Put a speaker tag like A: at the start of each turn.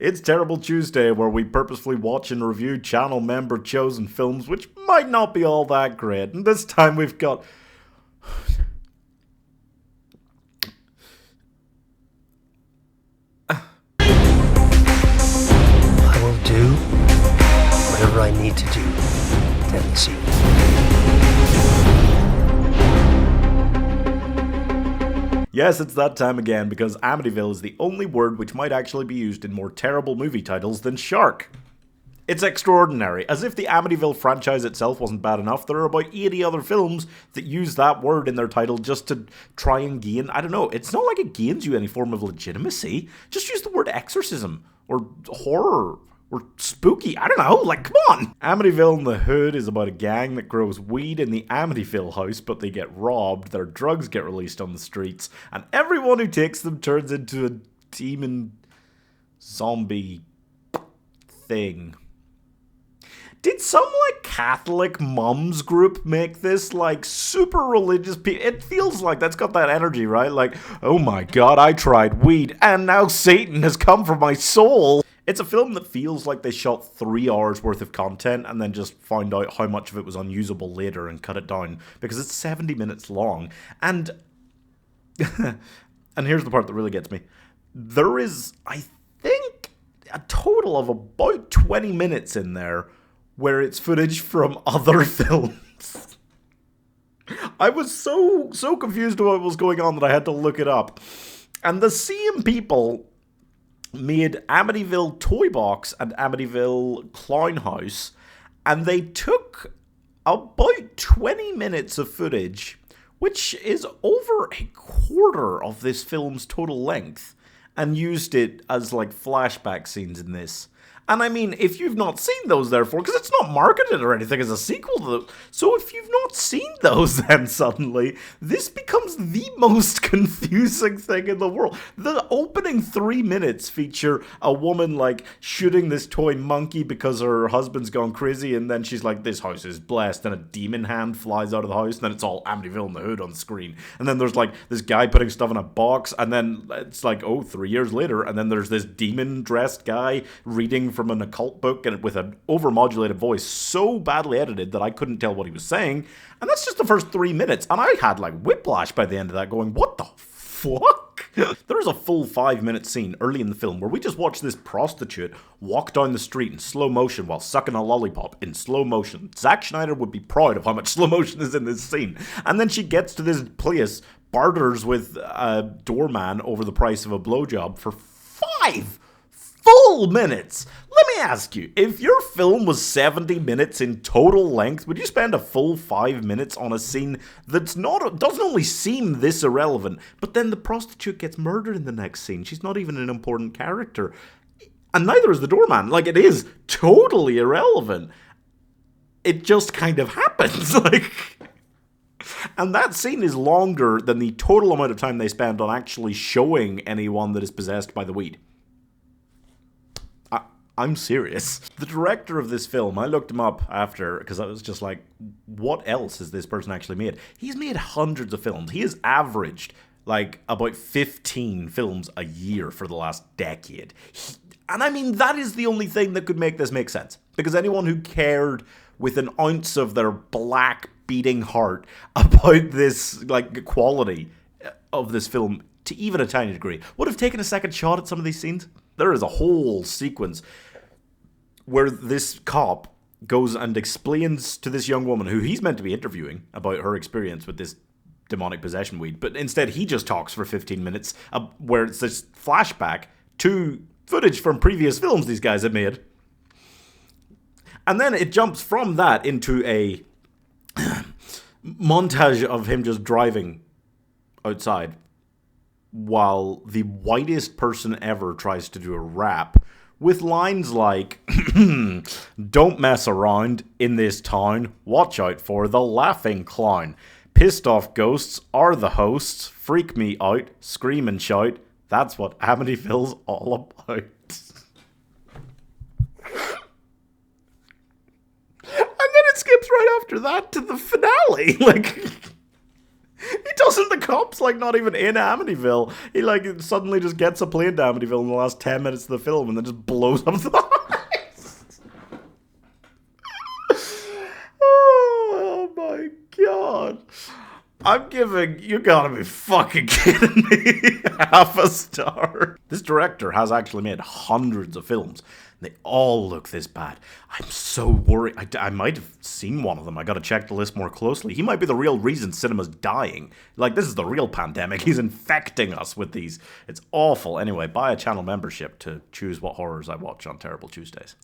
A: It's Terrible Tuesday, where we purposefully watch and review channel member chosen films which might not be all that great. And this time we've got.
B: I will do whatever I need to do to end the scene.
A: Yes, it's that time again, because Amityville is the only word which might actually be used in more terrible movie titles than shark. It's extraordinary. As if the Amityville franchise itself wasn't bad enough, there are about 80 other films that use that word in their title just to try and gain, I don't know, it's not like it gains you any form of legitimacy. Just use the word exorcism, or horror, or spooky, I don't know, like, come on! Amityville In The Hood is about a gang that grows weed in the Amityville house, but they get robbed, their drugs get released on the streets, and everyone who takes them turns into a demon zombie thing. Did some, Catholic mums group make this, super religious people? It feels like that's got that energy, right? Like, oh my god, I tried weed, and now Satan has come for my soul. It's a film that feels like they shot 3 hours worth of content and then just found out how much of it was unusable later and cut it down, because it's 70 minutes long. And, and here's the part that really gets me. There is, I think, a total of about 20 minutes in there where it's footage from other films. I was so confused about what was going on that I had to look it up. And the same people made Amityville Toy Box and Amityville Clown House, and they took about 20 minutes of footage, which is over a quarter of this film's total length, and used it as flashback scenes in this. And I mean, if you've not seen those, therefore, because it's not marketed or anything as a sequel to those, so if you've not seen those, then suddenly, this becomes the most confusing thing in the world. The opening 3 minutes feature a woman, shooting this toy monkey because her husband's gone crazy, and then she's like, this house is blessed, and a demon hand flies out of the house, and then it's all Amityville In The Hood on the screen. And then there's, this guy putting stuff in a box, and then it's 3 years later, and then there's this demon-dressed guy reading from an occult book and with an overmodulated voice so badly edited that I couldn't tell what he was saying. And that's just the first 3 minutes, and I had whiplash by the end of that, going, what the fuck? There's a full 5-minute scene early in the film where we just watch this prostitute walk down the street in slow motion while sucking a lollipop in slow motion. Zack Schneider would be proud of how much slow motion is in this scene. And then she gets to this place, barters with a doorman over the price of a blowjob for 5 full minutes. Let me ask you, if your film was 70 minutes in total length, would you spend a full 5 minutes on a scene that's doesn't only seem this irrelevant, but then the prostitute gets murdered in the next scene? She's not even an important character. And neither is the doorman. It is totally irrelevant. It just kind of happens. And that scene is longer than the total amount of time they spend on actually showing anyone that is possessed by the weed. I'm serious. The director of this film, I looked him up after, because I was just like, what else has this person actually made? He's made hundreds of films. He has averaged, about 15 films a year for the last decade. And I mean, that is the only thing that could make this make sense. Because anyone who cared with an ounce of their black beating heart about this, quality of this film, to even a tiny degree, would have taken a second shot at some of these scenes. There is a whole sequence where this cop goes and explains to this young woman, who he's meant to be interviewing, about her experience with this demonic possession weed, but instead he just talks for 15 minutes, where it's this flashback to footage from previous films these guys have made. And then it jumps from that into a montage of him just driving outside while the whitest person ever tries to do a rap with lines like, don't mess around in this town, watch out for the laughing clown. Pissed off ghosts are the hosts, freak me out, scream and shout, that's what Amityville's all about. And then it skips right after that to the finale. He Wasn't the cops, like, not even in Amityville? He, like, suddenly just gets a plane to Amityville in the last 10 minutes of the film and then just blows up the heist. Oh my god. I'm giving, you gotta be fucking kidding me, half a star. This director has actually made hundreds of films. They all look this bad. I'm so worried. I might have seen one of them. I gotta check the list more closely. He might be the real reason cinema's dying. Like, this is the real pandemic. He's infecting us with these. It's awful. Anyway, buy a channel membership to choose what horrors I watch on Terrible Tuesdays.